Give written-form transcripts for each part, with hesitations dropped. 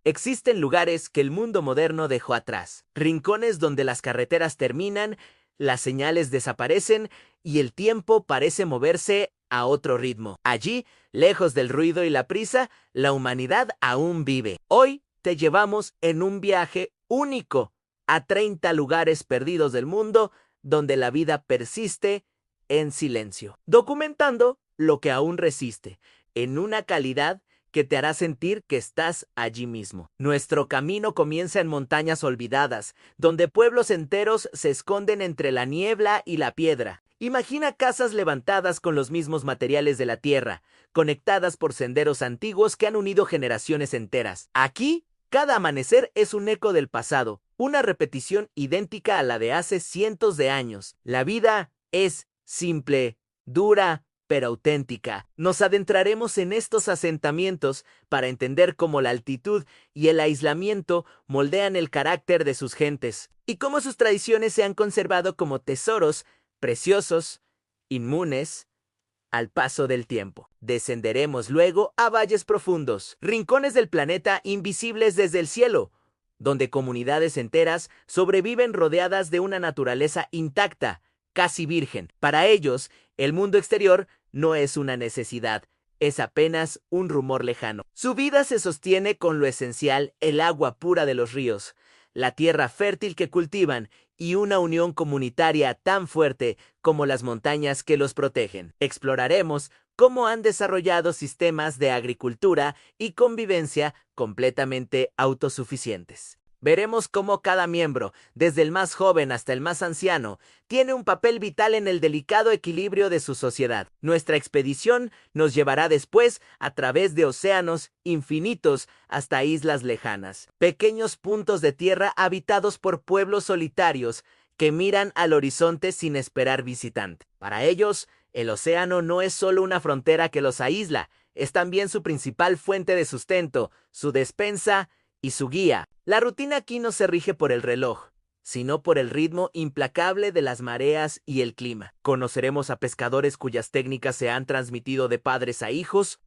Existen lugares que el mundo moderno dejó atrás, rincones donde las carreteras terminan, las señales desaparecen y el tiempo parece moverse a otro ritmo. Allí, lejos del ruido y la prisa, la humanidad aún vive. Hoy te llevamos en un viaje único a 30 lugares perdidos del mundo donde la vida persiste en silencio, documentando lo que aún resiste, en una calidad que te hará sentir que estás allí mismo. Nuestro camino comienza en montañas olvidadas, donde pueblos enteros se esconden entre la niebla y la piedra. Imagina casas levantadas con los mismos materiales de la tierra, conectadas por senderos antiguos que han unido generaciones enteras. Aquí, cada amanecer es un eco del pasado, una repetición idéntica a la de hace cientos de años. La vida es simple, dura, pero auténtica. Nos adentraremos en estos asentamientos para entender cómo la altitud y el aislamiento moldean el carácter de sus gentes y cómo sus tradiciones se han conservado como tesoros preciosos, inmunes, al paso del tiempo. Descenderemos luego a valles profundos, rincones del planeta invisibles desde el cielo, donde comunidades enteras sobreviven rodeadas de una naturaleza intacta, casi virgen. Para ellos, el mundo exterior no es una necesidad, es apenas un rumor lejano. Su vida se sostiene con lo esencial, el agua pura de los ríos, la tierra fértil que cultivan y una unión comunitaria tan fuerte como las montañas que los protegen. Exploraremos cómo han desarrollado sistemas de agricultura y convivencia completamente autosuficientes. Veremos cómo cada miembro, desde el más joven hasta el más anciano, tiene un papel vital en el delicado equilibrio de su sociedad. Nuestra expedición nos llevará después a través de océanos infinitos hasta islas lejanas, pequeños puntos de tierra habitados por pueblos solitarios que miran al horizonte sin esperar visitante. Para ellos, el océano no es solo una frontera que los aísla, es también su principal fuente de sustento, su despensa y su guía. La rutina aquí no se rige por el reloj, sino por el ritmo implacable de las mareas y el clima. Conoceremos a pescadores cuyas técnicas se han transmitido de padres a hijos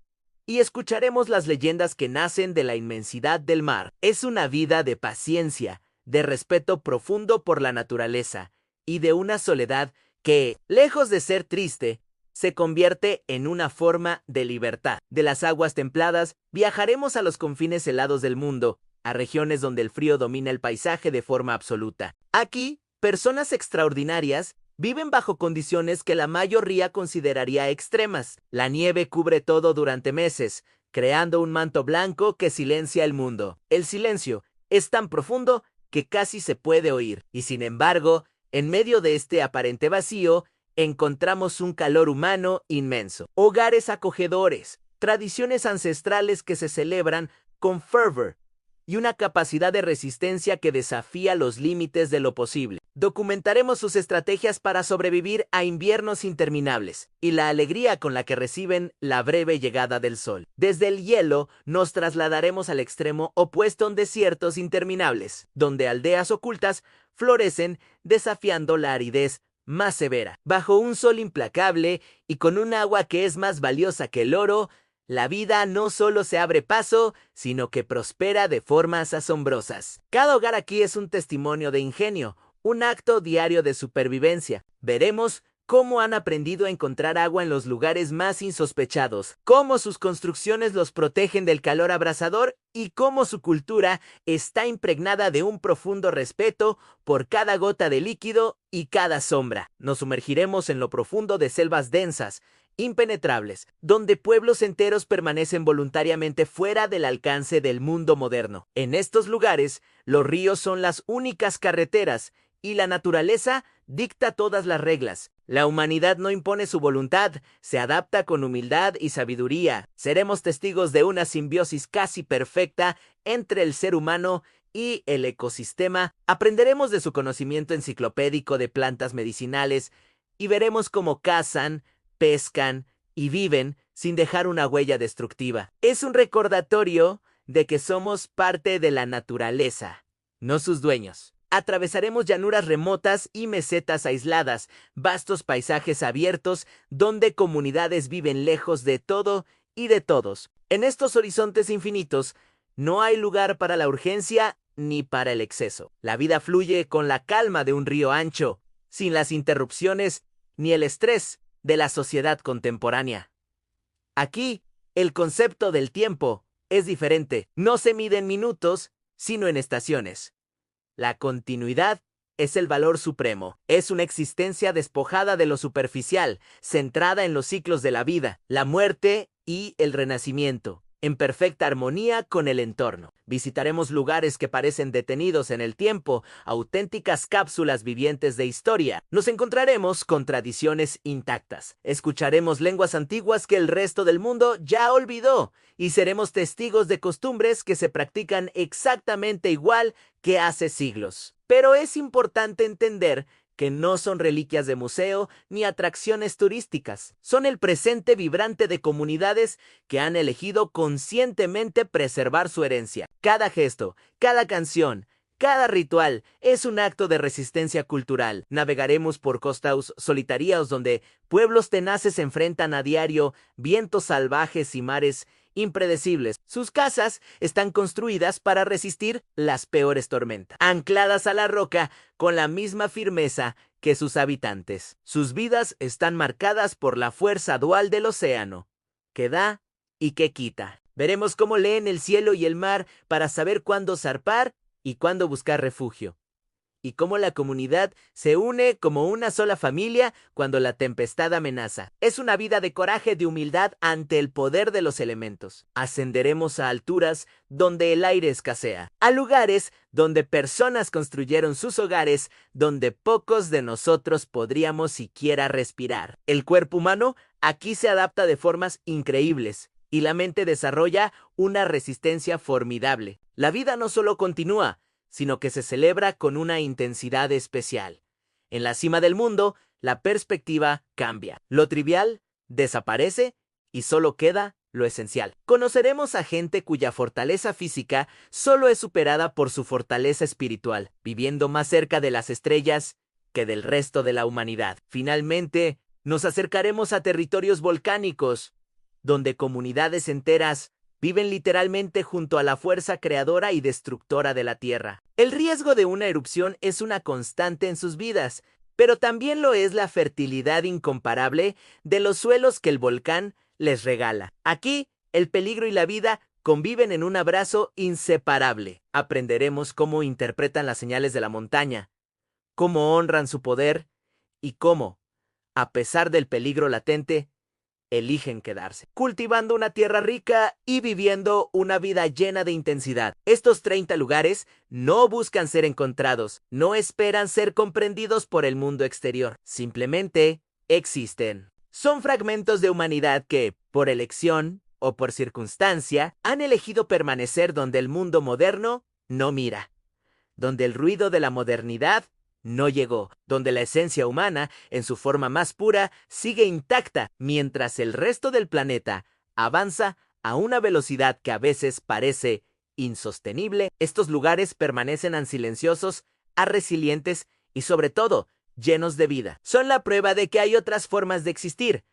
y escucharemos las leyendas que nacen de la inmensidad del mar. Es una vida de paciencia, de respeto profundo por la naturaleza y de una soledad que, lejos de ser triste, se convierte en una forma de libertad. De las aguas templadas, viajaremos a los confines helados del mundo, a regiones donde el frío domina el paisaje de forma absoluta. Aquí, personas extraordinarias viven bajo condiciones que la mayoría consideraría extremas. La nieve cubre todo durante meses, creando un manto blanco que silencia el mundo. El silencio es tan profundo que casi se puede oír. Y sin embargo, en medio de este aparente vacío, encontramos un calor humano inmenso. Hogares acogedores, tradiciones ancestrales que se celebran con fervor y una capacidad de resistencia que desafía los límites de lo posible. Documentaremos sus estrategias para sobrevivir a inviernos interminables y la alegría con la que reciben la breve llegada del sol. Desde el hielo nos trasladaremos al extremo opuesto en desiertos interminables, donde aldeas ocultas florecen desafiando la aridez más severa. Bajo un sol implacable y con un agua que es más valiosa que el oro, la vida no solo se abre paso, sino que prospera de formas asombrosas. Cada hogar aquí es un testimonio de ingenio, un acto diario de supervivencia. Veremos cómo han aprendido a encontrar agua en los lugares más insospechados, cómo sus construcciones los protegen del calor abrasador y cómo su cultura está impregnada de un profundo respeto por cada gota de líquido y cada sombra. Nos sumergiremos en lo profundo de selvas densas, impenetrables, donde pueblos enteros permanecen voluntariamente fuera del alcance del mundo moderno. En estos lugares, los ríos son las únicas carreteras y la naturaleza dicta todas las reglas. La humanidad no impone su voluntad, se adapta con humildad y sabiduría. Seremos testigos de una simbiosis casi perfecta entre el ser humano y el ecosistema. Aprenderemos de su conocimiento enciclopédico de plantas medicinales y veremos cómo cazan, pescan y viven sin dejar una huella destructiva. Es un recordatorio de que somos parte de la naturaleza, no sus dueños. Atravesaremos llanuras remotas y mesetas aisladas, vastos paisajes abiertos donde comunidades viven lejos de todo y de todos. En estos horizontes infinitos, No hay lugar para la urgencia ni para el exceso. La vida fluye con la calma de un río ancho, sin las interrupciones ni el estrés de la sociedad contemporánea. Aquí, el concepto del tiempo es diferente. No se mide en minutos, sino en estaciones. La continuidad es el valor supremo. Es una existencia despojada de lo superficial, centrada en los ciclos de la vida, la muerte y el renacimiento, en perfecta armonía con el entorno. Visitaremos lugares que parecen detenidos en el tiempo, auténticas cápsulas vivientes de historia. Nos encontraremos con tradiciones intactas. Escucharemos lenguas antiguas que el resto del mundo ya olvidó y seremos testigos de costumbres que se practican exactamente igual que hace siglos. Pero es importante entender que no son reliquias de museo ni atracciones turísticas. Son el presente vibrante de comunidades que han elegido conscientemente preservar su herencia. Cada gesto, cada canción, cada ritual es un acto de resistencia cultural. Navegaremos por costas solitarias donde pueblos tenaces se enfrentan a diario vientos salvajes y mares impredecibles. Sus casas están construidas para resistir las peores tormentas, ancladas a la roca con la misma firmeza que sus habitantes. Sus vidas están marcadas por la fuerza dual del océano, que da y que quita. Veremos cómo leen el cielo y el mar para saber cuándo zarpar y cuándo buscar refugio, y cómo la comunidad se une como una sola familia cuando la tempestad amenaza. Es una vida de coraje, de humildad ante el poder de los elementos. Ascenderemos a alturas donde el aire escasea, a lugares donde personas construyeron sus hogares, donde pocos de nosotros podríamos siquiera respirar. El cuerpo humano aquí se adapta de formas increíbles, y la mente desarrolla una resistencia formidable. La vida no solo continúa, sino que se celebra con una intensidad especial. En la cima del mundo, la perspectiva cambia. Lo trivial desaparece y solo queda lo esencial. Conoceremos a gente cuya fortaleza física solo es superada por su fortaleza espiritual, viviendo más cerca de las estrellas que del resto de la humanidad. Finalmente, nos acercaremos a territorios volcánicos, donde comunidades enteras viven literalmente junto a la fuerza creadora y destructora de la Tierra. El riesgo de una erupción es una constante en sus vidas, pero también lo es la fertilidad incomparable de los suelos que el volcán les regala. Aquí, el peligro y la vida conviven en un abrazo inseparable. Aprenderemos cómo interpretan las señales de la montaña, cómo honran su poder y cómo, a pesar del peligro latente, eligen quedarse, cultivando una tierra rica y viviendo una vida llena de intensidad. Estos 30 lugares no buscan ser encontrados, no esperan ser comprendidos por el mundo exterior, simplemente existen. Son fragmentos de humanidad que, por elección o por circunstancia, han elegido permanecer donde el mundo moderno no mira, donde el ruido de la modernidad no llegó, donde la esencia humana, en su forma más pura, sigue intacta, mientras el resto del planeta avanza a una velocidad que a veces parece insostenible. Estos lugares permanecen silenciosos, resilientes y, sobre todo, llenos de vida. Son la prueba de que hay otras formas de existir,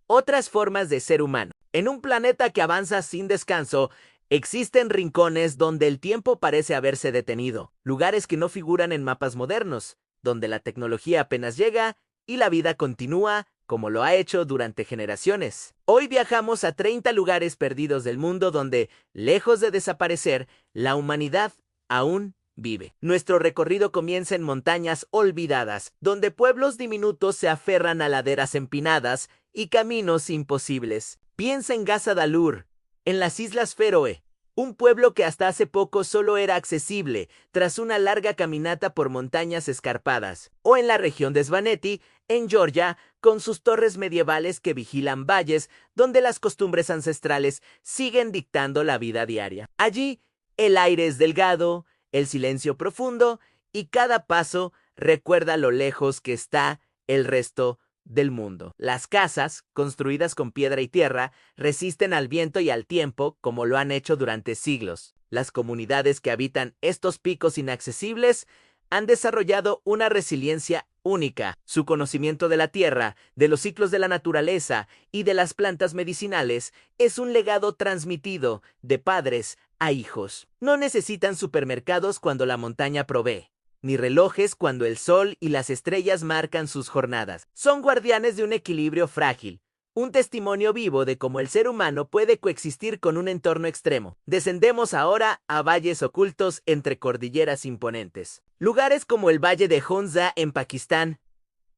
otras formas de ser humano. En un planeta que avanza sin descanso, existen rincones donde el tiempo parece haberse detenido, lugares que no figuran en mapas modernos, donde la tecnología apenas llega y la vida continúa como lo ha hecho durante generaciones. Hoy viajamos a 30 lugares perdidos del mundo donde, lejos de desaparecer, la humanidad aún vive. Nuestro recorrido comienza en montañas olvidadas, donde pueblos diminutos se aferran a laderas empinadas y caminos imposibles. Piensa en Gaza Dalur, en las Islas Feroe, un pueblo que hasta hace poco solo era accesible tras una larga caminata por montañas escarpadas, o en la región de Svaneti, en Georgia, con sus torres medievales que vigilan valles donde las costumbres ancestrales siguen dictando la vida diaria. Allí, el aire es delgado, el silencio profundo, y cada paso recuerda lo lejos que está el resto del mundo. Las casas, construidas con piedra y tierra, resisten al viento y al tiempo como lo han hecho durante siglos. Las comunidades que habitan estos picos inaccesibles han desarrollado una resiliencia única. Su conocimiento de la tierra, de los ciclos de la naturaleza y de las plantas medicinales es un legado transmitido de padres a hijos. No necesitan supermercados cuando la montaña provee, ni relojes cuando el sol y las estrellas marcan sus jornadas. Son guardianes de un equilibrio frágil, un testimonio vivo de cómo el ser humano puede coexistir con un entorno extremo. Descendemos ahora a valles ocultos entre cordilleras imponentes. Lugares como el Valle de Hunza en Pakistán,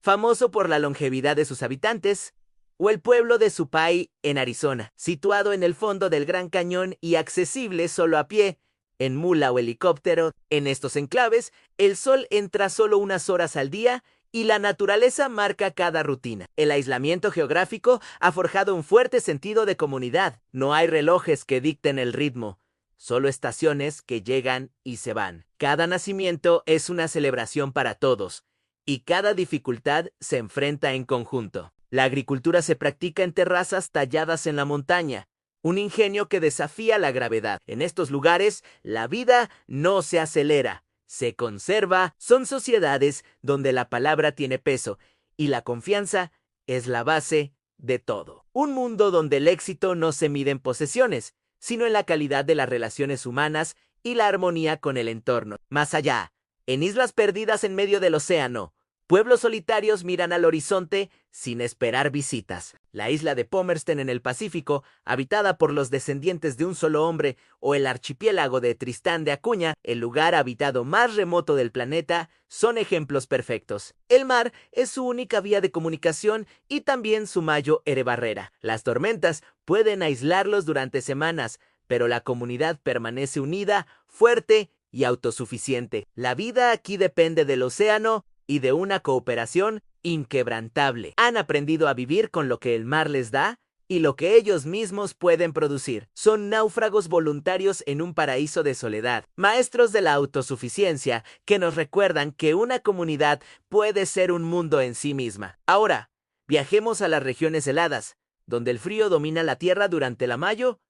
famoso por la longevidad de sus habitantes, o el pueblo de Supai en Arizona, situado en el fondo del Gran Cañón y accesible solo a pie, en mula o helicóptero. En estos enclaves, el sol entra solo unas horas al día y la naturaleza marca cada rutina. El aislamiento geográfico ha forjado un fuerte sentido de comunidad. No hay relojes que dicten el ritmo, solo estaciones que llegan y se van. Cada nacimiento es una celebración para todos, y cada dificultad se enfrenta en conjunto. La agricultura se practica en terrazas talladas en la montaña, un ingenio que desafía la gravedad. En estos lugares, la vida no se acelera, se conserva. Son sociedades donde la palabra tiene peso y la confianza es la base de todo. Un mundo donde el éxito no se mide en posesiones, sino en la calidad de las relaciones humanas y la armonía con el entorno. Más allá, en islas perdidas en medio del océano, pueblos solitarios miran al horizonte sin esperar visitas. La isla de Palmerston en el Pacífico, habitada por los descendientes de un solo hombre, o el archipiélago de Tristán de Acuña, el lugar habitado más remoto del planeta, son ejemplos perfectos. El mar es su única vía de comunicación y también su mayor barrera. Las tormentas pueden aislarlos durante semanas, pero la comunidad permanece unida, fuerte y autosuficiente. La vida aquí depende del océano y de una cooperación inquebrantable. Han aprendido a vivir con lo que el mar les da y lo que ellos mismos pueden producir. Son náufragos voluntarios en un paraíso de soledad, maestros de la autosuficiencia que nos recuerdan que una comunidad puede ser un mundo en sí misma. Ahora, viajemos a las regiones heladas, donde el frío domina la tierra durante la mayo,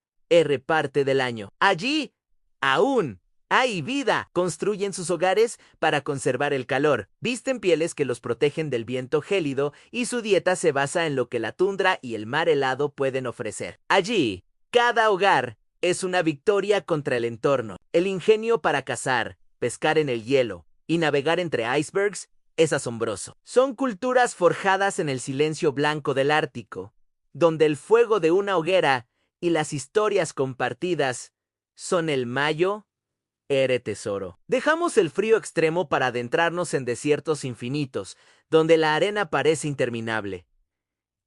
parte del año. Allí, aún hay vida. Construyen sus hogares para conservar el calor. Visten pieles que los protegen del viento gélido y su dieta se basa en lo que la tundra y el mar helado pueden ofrecer. Allí, cada hogar es una victoria contra el entorno. El ingenio para cazar, pescar en el hielo y navegar entre icebergs es asombroso. Son culturas forjadas en el silencio blanco del Ártico, donde el fuego de una hoguera y las historias compartidas son el mayo tesoro. Dejamos el frío extremo para adentrarnos en desiertos infinitos, donde la arena parece interminable.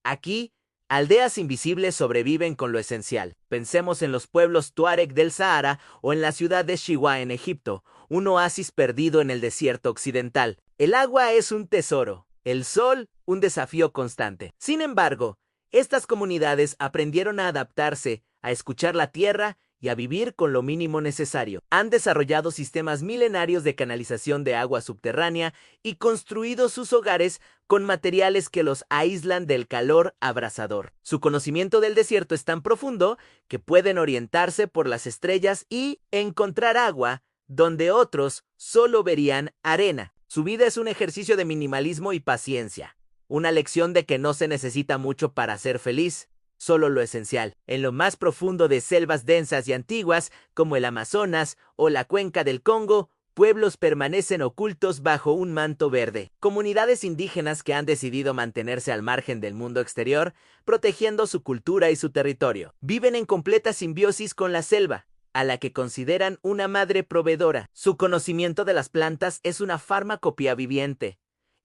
Aquí, aldeas invisibles sobreviven con lo esencial. Pensemos en los pueblos tuareg del Sahara o en la ciudad de Siwa en Egipto, un oasis perdido en el desierto occidental. El agua es un tesoro, el sol un desafío constante. Sin embargo, estas comunidades aprendieron a adaptarse, a escuchar la tierra y a vivir con lo mínimo necesario. Han desarrollado sistemas milenarios de canalización de agua subterránea y construido sus hogares con materiales que los aíslan del calor abrasador. Su conocimiento del desierto es tan profundo que pueden orientarse por las estrellas y encontrar agua donde otros solo verían arena. Su vida es un ejercicio de minimalismo y paciencia, una lección de que no se necesita mucho para ser feliz, solo lo esencial. En lo más profundo de selvas densas y antiguas, como el Amazonas o la cuenca del Congo, pueblos permanecen ocultos bajo un manto verde. Comunidades indígenas que han decidido mantenerse al margen del mundo exterior, protegiendo su cultura y su territorio. Viven en completa simbiosis con la selva, a la que consideran una madre proveedora. Su conocimiento de las plantas es una farmacopea viviente,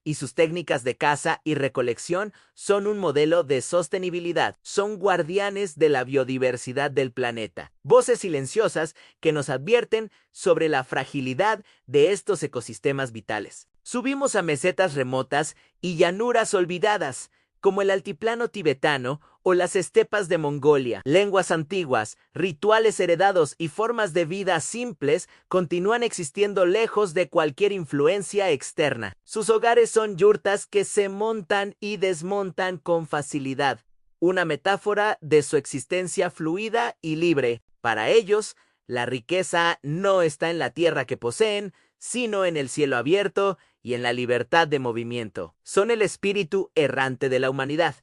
y sus técnicas de caza y recolección son un modelo de sostenibilidad. Son guardianes de la biodiversidad del planeta. Voces silenciosas que nos advierten sobre la fragilidad de estos ecosistemas vitales. Subimos a mesetas remotas y llanuras olvidadas, como el altiplano tibetano o las estepas de Mongolia. Lenguas antiguas, rituales heredados y formas de vida simples continúan existiendo lejos de cualquier influencia externa. Sus hogares son yurtas que se montan y desmontan con facilidad, una metáfora de su existencia fluida y libre. Para ellos, la riqueza no está en la tierra que poseen, sino en el cielo abierto y en la libertad de movimiento. Son el espíritu errante de la humanidad,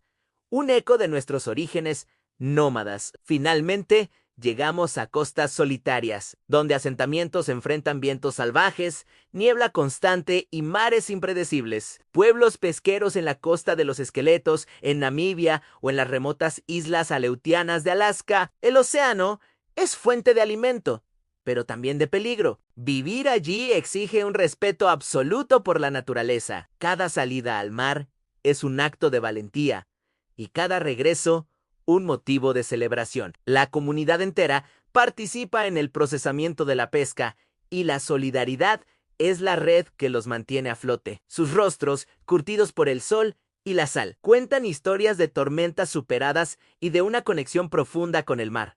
un eco de nuestros orígenes nómadas. Finalmente, llegamos a costas solitarias, donde asentamientos enfrentan vientos salvajes, niebla constante y mares impredecibles. Pueblos pesqueros en la costa de los Esqueletos, en Namibia o en las remotas islas aleutianas de Alaska. El océano es fuente de alimento, pero también de peligro. Vivir allí exige un respeto absoluto por la naturaleza. Cada salida al mar es un acto de valentía, y cada regreso un motivo de celebración. La comunidad entera participa en el procesamiento de la pesca y la solidaridad es la red que los mantiene a flote. Sus rostros, curtidos por el sol y la sal, cuentan historias de tormentas superadas y de una conexión profunda con el mar.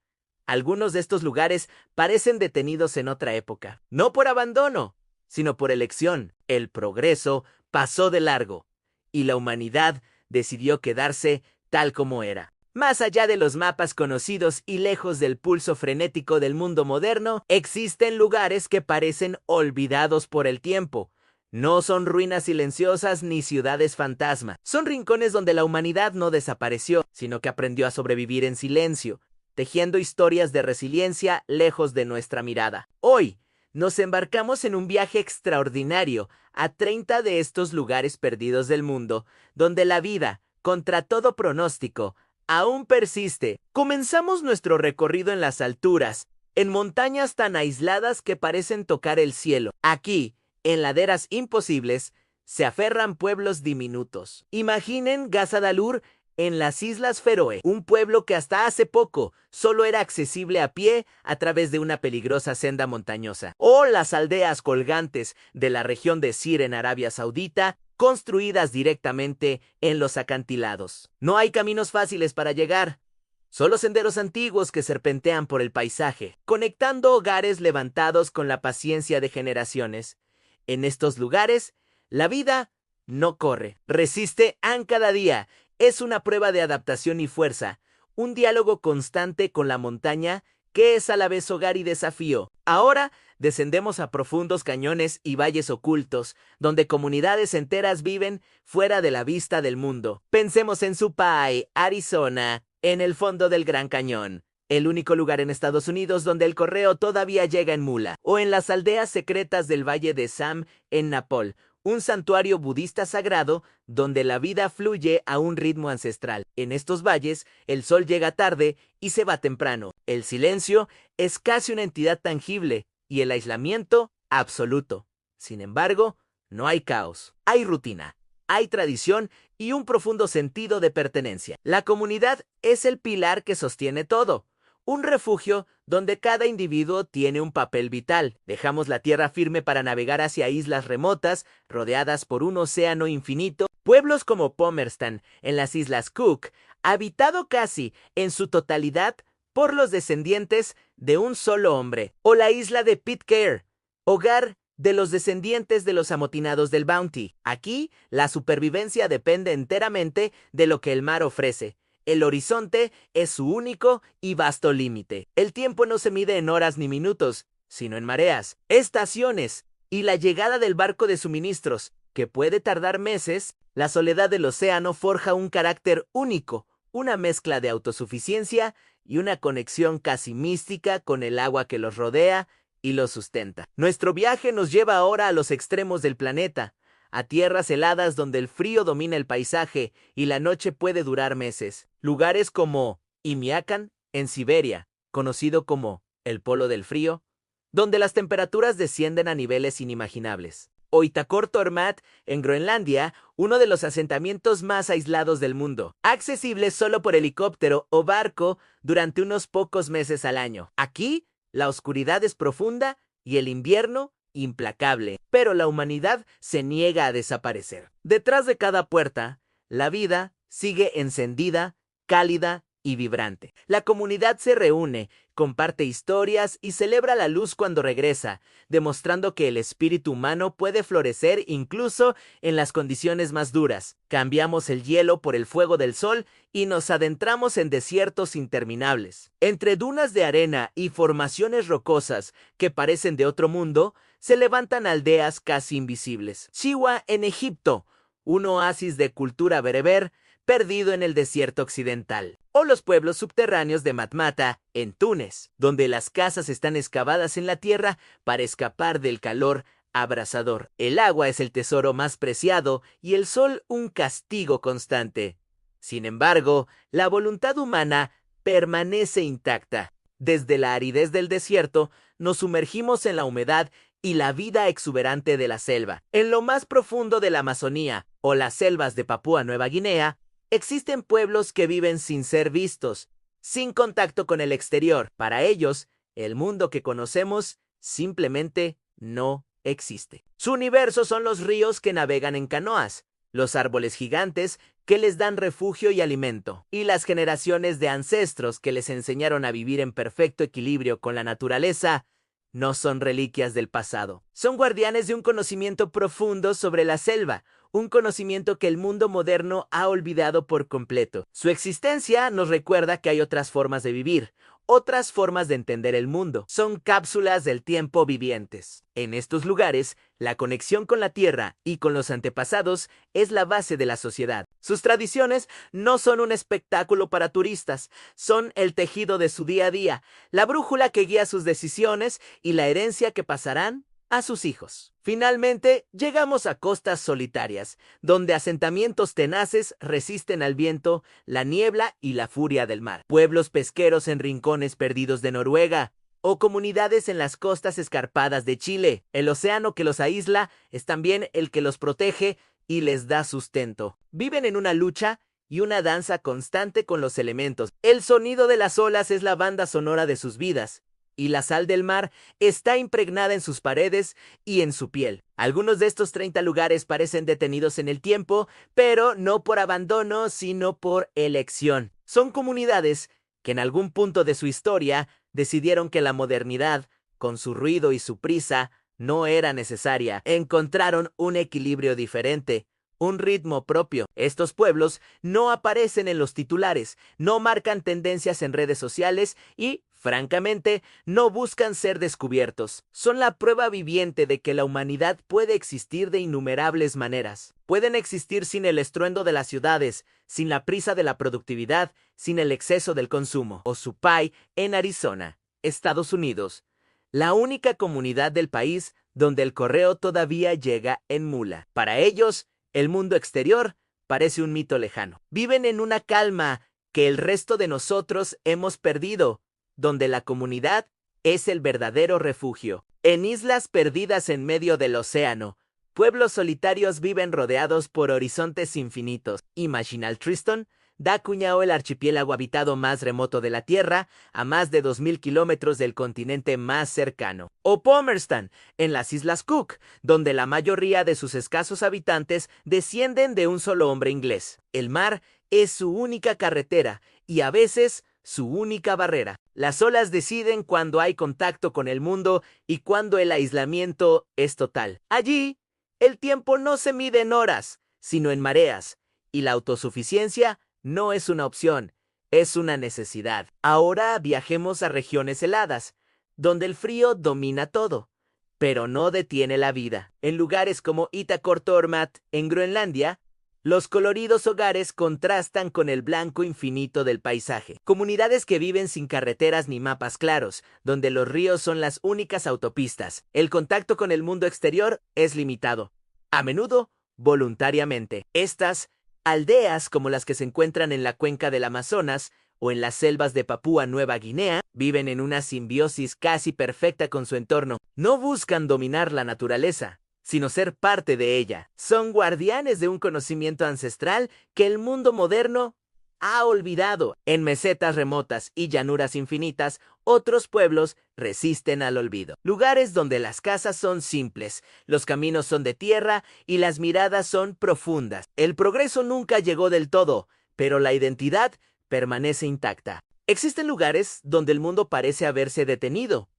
Algunos de estos lugares parecen detenidos en otra época, no por abandono, sino por elección. El progreso pasó de largo y la humanidad decidió quedarse tal como era. Más allá de los mapas conocidos y lejos del pulso frenético del mundo moderno, existen lugares que parecen olvidados por el tiempo. No son ruinas silenciosas ni ciudades fantasma. Son rincones donde la humanidad no desapareció, sino que aprendió a sobrevivir en silencio, tejiendo historias de resiliencia lejos de nuestra mirada. Hoy, nos embarcamos en un viaje extraordinario a 30 de estos lugares perdidos del mundo, donde la vida, contra todo pronóstico, aún persiste. Comenzamos nuestro recorrido en las alturas, en montañas tan aisladas que parecen tocar el cielo. Aquí, en laderas imposibles, se aferran pueblos diminutos. Imaginen Gazadalur en las Islas Feroe, un pueblo que hasta hace poco solo era accesible a pie a través de una peligrosa senda montañosa. O las aldeas colgantes de la región de Sir en Arabia Saudita, construidas directamente en los acantilados. No hay caminos fáciles para llegar, solo senderos antiguos que serpentean por el paisaje, conectando hogares levantados con la paciencia de generaciones. En estos lugares, la vida no corre, resiste cada día. Es una prueba de adaptación y fuerza, un diálogo constante con la montaña que es a la vez hogar y desafío. Ahora descendemos a profundos cañones y valles ocultos, donde comunidades enteras viven fuera de la vista del mundo. Pensemos en Supai, Arizona, en el fondo del Gran Cañón, el único lugar en Estados Unidos donde el correo todavía llega en mula, o en las aldeas secretas del Valle de Sam en Napol, un santuario budista sagrado donde la vida fluye a un ritmo ancestral. En estos valles, el sol llega tarde y se va temprano. El silencio es casi una entidad tangible y el aislamiento absoluto. Sin embargo, no hay caos, hay rutina, hay tradición y un profundo sentido de pertenencia. La comunidad es el pilar que sostiene todo. Un refugio donde cada individuo tiene un papel vital. Dejamos la tierra firme para navegar hacia islas remotas, rodeadas por un océano infinito. Pueblos como Palmerston, en las Islas Cook, habitado casi en su totalidad por los descendientes de un solo hombre. O la isla de Pitcairn, hogar de los descendientes de los amotinados del Bounty. Aquí, la supervivencia depende enteramente de lo que el mar ofrece. El horizonte es su único y vasto límite. El tiempo no se mide en horas ni minutos, sino en mareas, estaciones y la llegada del barco de suministros, que puede tardar meses. La soledad del océano forja un carácter único, una mezcla de autosuficiencia y una conexión casi mística con el agua que los rodea y los sustenta. Nuestro viaje nos lleva ahora a los extremos del planeta, a tierras heladas donde el frío domina el paisaje y la noche puede durar meses. Lugares como Imiakan, en Siberia, conocido como el Polo del Frío, donde las temperaturas descienden a niveles inimaginables. O Itakortormat, en Groenlandia, uno de los asentamientos más aislados del mundo, accesible solo por helicóptero o barco durante unos pocos meses al año. Aquí, la oscuridad es profunda y el invierno implacable, pero la humanidad se niega a desaparecer. Detrás de cada puerta, la vida sigue encendida, cálida y vibrante. La comunidad se reúne, comparte historias y celebra la luz cuando regresa, demostrando que el espíritu humano puede florecer incluso en las condiciones más duras. Cambiamos el hielo por el fuego del sol y nos adentramos en desiertos interminables. Entre dunas de arena y formaciones rocosas que parecen de otro mundo, se levantan aldeas casi invisibles. Siwa en Egipto, un oasis de cultura bereber perdido en el desierto occidental. O los pueblos subterráneos de Matmata, en Túnez, donde las casas están excavadas en la tierra para escapar del calor abrasador. El agua es el tesoro más preciado y el sol un castigo constante. Sin embargo, la voluntad humana permanece intacta. Desde la aridez del desierto, nos sumergimos en la humedad y la vida exuberante de la selva. En lo más profundo de la Amazonía o las selvas de Papúa Nueva Guinea, existen pueblos que viven sin ser vistos, sin contacto con el exterior. Para ellos, el mundo que conocemos simplemente no existe. Su universo son los ríos que navegan en canoas, los árboles gigantes que les dan refugio y alimento, y las generaciones de ancestros que les enseñaron a vivir en perfecto equilibrio con la naturaleza. No son reliquias del pasado. Son guardianes de un conocimiento profundo sobre la selva, un conocimiento que el mundo moderno ha olvidado por completo. Su existencia nos recuerda que hay otras formas de vivir, otras formas de entender el mundo. Son cápsulas del tiempo vivientes. En estos lugares, la conexión con la tierra y con los antepasados es la base de la sociedad. Sus tradiciones no son un espectáculo para turistas, son el tejido de su día a día, la brújula que guía sus decisiones y la herencia que pasarán a sus hijos. Finalmente, llegamos a costas solitarias, donde asentamientos tenaces resisten al viento, la niebla y la furia del mar. Pueblos pesqueros en rincones perdidos de Noruega, o comunidades en las costas escarpadas de Chile. El océano que los aísla es también el que los protege y les da sustento. Viven en una lucha y una danza constante con los elementos. El sonido de las olas es la banda sonora de sus vidas, y la sal del mar está impregnada en sus paredes y en su piel. Algunos de estos 30 lugares parecen detenidos en el tiempo, pero no por abandono, sino por elección. Son comunidades que en algún punto de su historia decidieron que la modernidad, con su ruido y su prisa, no era necesaria. Encontraron un equilibrio diferente, un ritmo propio. Estos pueblos no aparecen en los titulares, no marcan tendencias en redes sociales y, francamente, no buscan ser descubiertos. Son la prueba viviente de que la humanidad puede existir de innumerables maneras. Pueden existir sin el estruendo de las ciudades, sin la prisa de la productividad, sin el exceso del consumo. Osupai, en Arizona, Estados Unidos, la única comunidad del país donde el correo todavía llega en mula. Para ellos, el mundo exterior parece un mito lejano. Viven en una calma que el resto de nosotros hemos perdido, donde la comunidad es el verdadero refugio. En islas perdidas en medio del océano, pueblos solitarios viven rodeados por horizontes infinitos. Imaginal Tristan da acuñado el archipiélago habitado más remoto de la Tierra, a más de 2000 kilómetros del continente más cercano. O Palmerston, en las Islas Cook, donde la mayoría de sus escasos habitantes descienden de un solo hombre inglés. El mar es su única carretera y a veces su única barrera. Las olas deciden cuándo hay contacto con el mundo y cuándo el aislamiento es total. Allí, el tiempo no se mide en horas, sino en mareas, y la autosuficiencia no es una opción, es una necesidad. Ahora viajemos a regiones heladas, donde el frío domina todo, pero no detiene la vida. En lugares como Itakortormat, en Groenlandia, los coloridos hogares contrastan con el blanco infinito del paisaje. Comunidades que viven sin carreteras ni mapas claros, donde los ríos son las únicas autopistas. El contacto con el mundo exterior es limitado, a menudo voluntariamente. Estas aldeas, como las que se encuentran en la cuenca del Amazonas o en las selvas de Papúa Nueva Guinea, viven en una simbiosis casi perfecta con su entorno. No buscan dominar la naturaleza, sino ser parte de ella. Son guardianes de un conocimiento ancestral que el mundo moderno ha olvidado. En mesetas remotas y llanuras infinitas, otros pueblos resisten al olvido. Lugares donde las casas son simples, los caminos son de tierra y las miradas son profundas. El progreso nunca llegó del todo, pero la identidad permanece intacta. Existen lugares donde el mundo parece haberse detenido,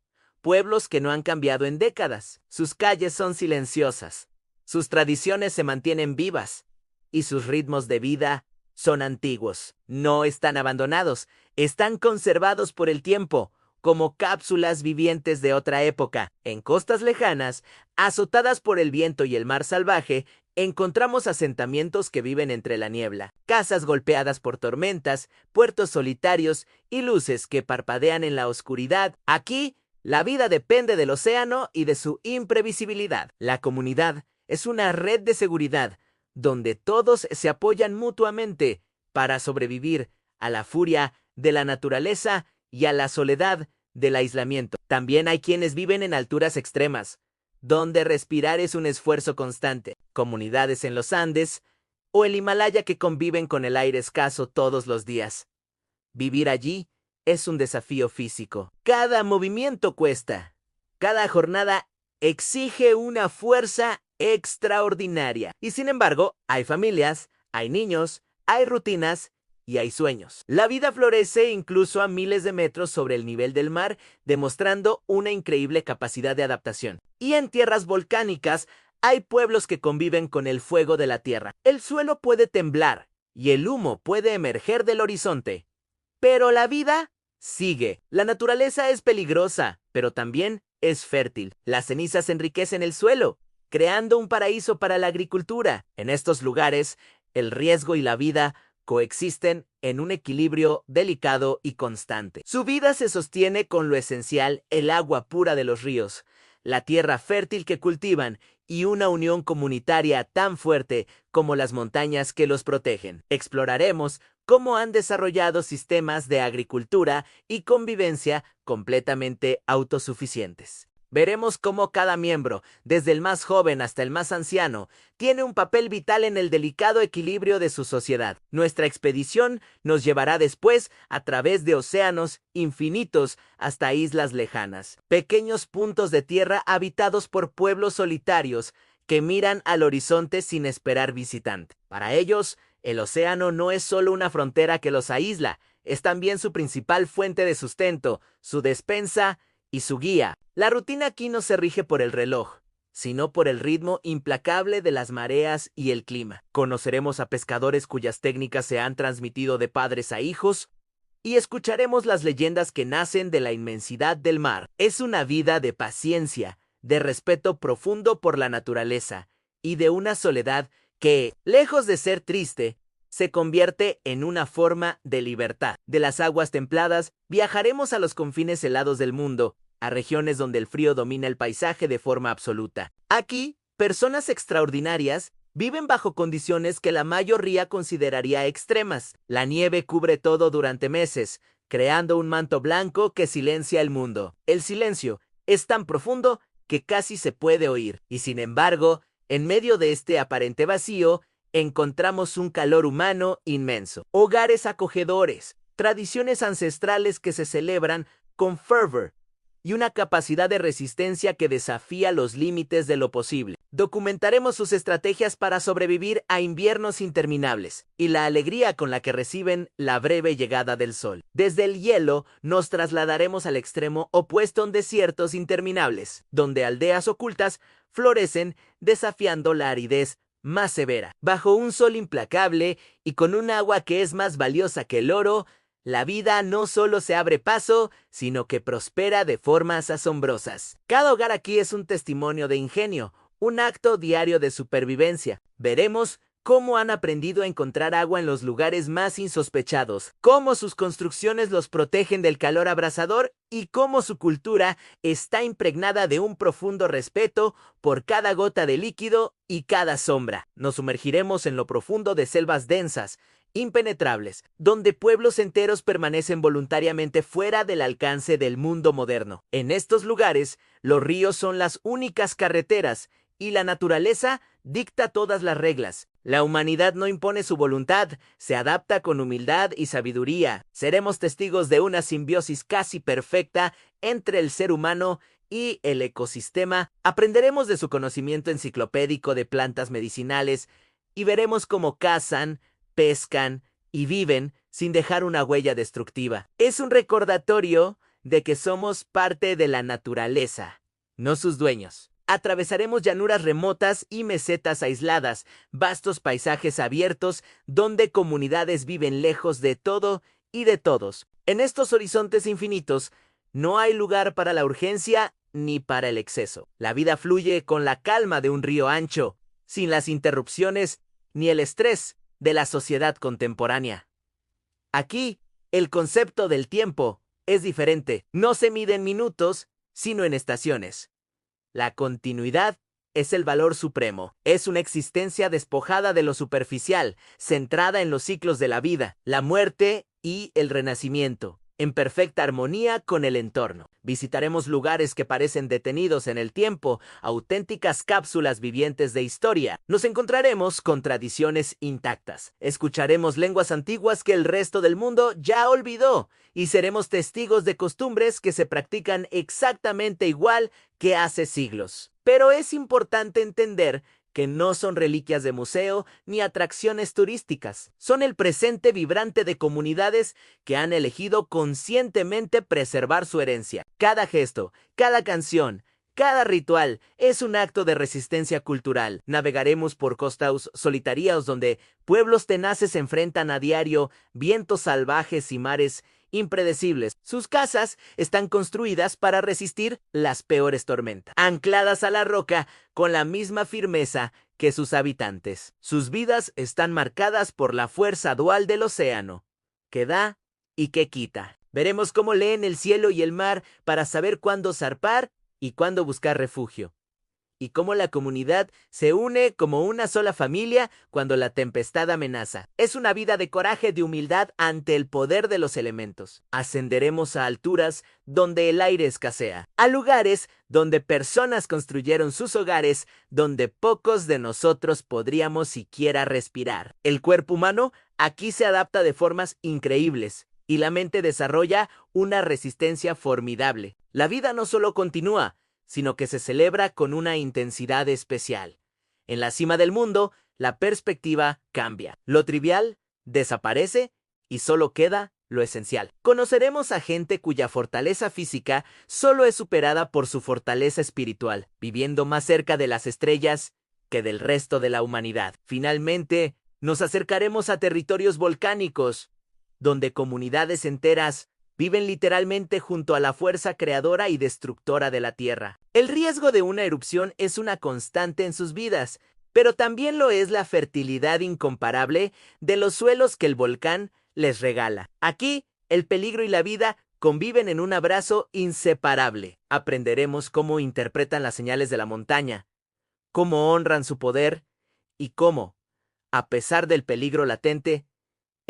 pueblos que no han cambiado en décadas. Sus calles son silenciosas, sus tradiciones se mantienen vivas y sus ritmos de vida son antiguos. No están abandonados, están conservados por el tiempo, como cápsulas vivientes de otra época. En costas lejanas, azotadas por el viento y el mar salvaje, encontramos asentamientos que viven entre la niebla, casas golpeadas por tormentas, puertos solitarios y luces que parpadean en la oscuridad. Aquí, la vida depende del océano y de su imprevisibilidad. La comunidad es una red de seguridad donde todos se apoyan mutuamente para sobrevivir a la furia de la naturaleza y a la soledad del aislamiento. También hay quienes viven en alturas extremas, donde respirar es un esfuerzo constante. Comunidades en los Andes o el Himalaya que conviven con el aire escaso todos los días. Vivir allí es un desafío físico. Cada movimiento cuesta. Cada jornada exige una fuerza extraordinaria. Y sin embargo, hay familias, hay niños, hay rutinas y hay sueños. La vida florece incluso a miles de metros sobre el nivel del mar, demostrando una increíble capacidad de adaptación. Y en tierras volcánicas hay pueblos que conviven con el fuego de la tierra. El suelo puede temblar y el humo puede emerger del horizonte. Pero la vida sigue. La naturaleza es peligrosa, pero también es fértil. Las cenizas enriquecen el suelo, creando un paraíso para la agricultura. En estos lugares, el riesgo y la vida coexisten en un equilibrio delicado y constante. Su vida se sostiene con lo esencial, el agua pura de los ríos, la tierra fértil que cultivan y una unión comunitaria tan fuerte como las montañas que los protegen. Exploraremos cómo han desarrollado sistemas de agricultura y convivencia completamente autosuficientes. Veremos cómo cada miembro, desde el más joven hasta el más anciano, tiene un papel vital en el delicado equilibrio de su sociedad. Nuestra expedición nos llevará después a través de océanos infinitos hasta islas lejanas, pequeños puntos de tierra habitados por pueblos solitarios que miran al horizonte sin esperar visitante. Para ellos, el océano no es solo una frontera que los aísla, es también su principal fuente de sustento, su despensa y su guía. La rutina aquí no se rige por el reloj, sino por el ritmo implacable de las mareas y el clima. Conoceremos a pescadores cuyas técnicas se han transmitido de padres a hijos y escucharemos las leyendas que nacen de la inmensidad del mar. Es una vida de paciencia, de respeto profundo por la naturaleza y de una soledad que, lejos de ser triste, se convierte en una forma de libertad. De las aguas templadas, viajaremos a los confines helados del mundo, a regiones donde el frío domina el paisaje de forma absoluta. Aquí, personas extraordinarias viven bajo condiciones que la mayoría consideraría extremas. La nieve cubre todo durante meses, creando un manto blanco que silencia el mundo. El silencio es tan profundo que casi se puede oír. Y sin embargo, en medio de este aparente vacío, encontramos un calor humano inmenso. Hogares acogedores, tradiciones ancestrales que se celebran con fervor y una capacidad de resistencia que desafía los límites de lo posible. Documentaremos sus estrategias para sobrevivir a inviernos interminables y la alegría con la que reciben la breve llegada del sol. Desde el hielo nos trasladaremos al extremo opuesto en desiertos interminables, donde aldeas ocultas florecen desafiando la aridez más severa. Bajo un sol implacable y con un agua que es más valiosa que el oro, la vida no solo se abre paso, sino que prospera de formas asombrosas. Cada hogar aquí es un testimonio de ingenio, un acto diario de supervivencia. Veremos cómo han aprendido a encontrar agua en los lugares más insospechados, cómo sus construcciones los protegen del calor abrasador y cómo su cultura está impregnada de un profundo respeto por cada gota de líquido y cada sombra. Nos sumergiremos en lo profundo de selvas densas, impenetrables, donde pueblos enteros permanecen voluntariamente fuera del alcance del mundo moderno. En estos lugares, los ríos son las únicas carreteras y la naturaleza dicta todas las reglas. La humanidad no impone su voluntad, se adapta con humildad y sabiduría. Seremos testigos de una simbiosis casi perfecta entre el ser humano y el ecosistema. Aprenderemos de su conocimiento enciclopédico de plantas medicinales y veremos cómo cazan, pescan y viven sin dejar una huella destructiva. Es un recordatorio de que somos parte de la naturaleza, no sus dueños. Atravesaremos llanuras remotas y mesetas aisladas, vastos paisajes abiertos donde comunidades viven lejos de todo y de todos. En estos horizontes infinitos no hay lugar para la urgencia ni para el exceso. La vida fluye con la calma de un río ancho, sin las interrupciones ni el estrés de la sociedad contemporánea. Aquí, el concepto del tiempo es diferente. No se mide en minutos, sino en estaciones. La continuidad es el valor supremo. Es una existencia despojada de lo superficial, centrada en los ciclos de la vida, la muerte y el renacimiento, en perfecta armonía con el entorno. Visitaremos lugares que parecen detenidos en el tiempo, auténticas cápsulas vivientes de historia. Nos encontraremos con tradiciones intactas. Escucharemos lenguas antiguas que el resto del mundo ya olvidó y seremos testigos de costumbres que se practican exactamente igual que hace siglos. Pero es importante entender que no son reliquias de museo ni atracciones turísticas. Son el presente vibrante de comunidades que han elegido conscientemente preservar su herencia. Cada gesto, cada canción, cada ritual es un acto de resistencia cultural. Navegaremos por costas solitarias donde pueblos tenaces se enfrentan a diario vientos salvajes y mares impredecibles. Sus casas están construidas para resistir las peores tormentas, ancladas a la roca con la misma firmeza que sus habitantes. Sus vidas están marcadas por la fuerza dual del océano, que da y que quita. Veremos cómo leen el cielo y el mar para saber cuándo zarpar y cuándo buscar refugio. Y cómo la comunidad se une como una sola familia cuando la tempestad amenaza. Es una vida de coraje, de humildad ante el poder de los elementos. Ascenderemos a alturas donde el aire escasea, a lugares donde personas construyeron sus hogares, donde pocos de nosotros podríamos siquiera respirar. El cuerpo humano aquí se adapta de formas increíbles y la mente desarrolla una resistencia formidable. La vida no solo continúa, sino que se celebra con una intensidad especial. En la cima del mundo, la perspectiva cambia. Lo trivial desaparece y solo queda lo esencial. Conoceremos a gente cuya fortaleza física solo es superada por su fortaleza espiritual, viviendo más cerca de las estrellas que del resto de la humanidad. Finalmente, nos acercaremos a territorios volcánicos, donde comunidades enteras viven literalmente junto a la fuerza creadora y destructora de la Tierra. El riesgo de una erupción es una constante en sus vidas, pero también lo es la fertilidad incomparable de los suelos que el volcán les regala. Aquí, el peligro y la vida conviven en un abrazo inseparable. Aprenderemos cómo interpretan las señales de la montaña, cómo honran su poder y cómo, a pesar del peligro latente,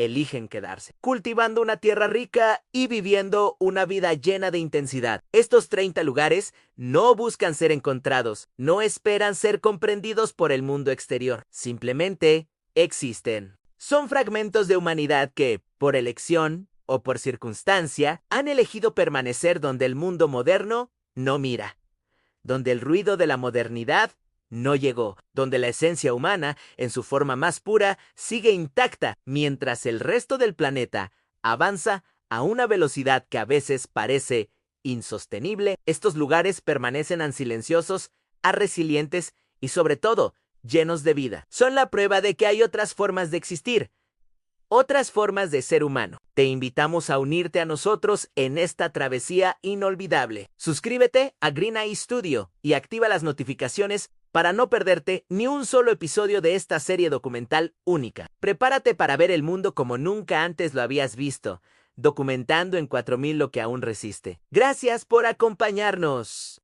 eligen quedarse, cultivando una tierra rica y viviendo una vida llena de intensidad. Estos 30 lugares no buscan ser encontrados, no esperan ser comprendidos por el mundo exterior, simplemente existen. Son fragmentos de humanidad que, por elección o por circunstancia, han elegido permanecer donde el mundo moderno no mira, donde el ruido de la modernidad no llegó, donde la esencia humana, en su forma más pura, sigue intacta, mientras el resto del planeta avanza a una velocidad que a veces parece insostenible. Estos lugares permanecen silenciosos, resilientes y, sobre todo, llenos de vida. Son la prueba de que hay otras formas de existir, otras formas de ser humano. Te invitamos a unirte a nosotros en esta travesía inolvidable. Suscríbete a Green Eye Studio y activa las notificaciones para no perderte ni un solo episodio de esta serie documental única. Prepárate para ver el mundo como nunca antes lo habías visto, documentando en 4000 lo que aún resiste. Gracias por acompañarnos.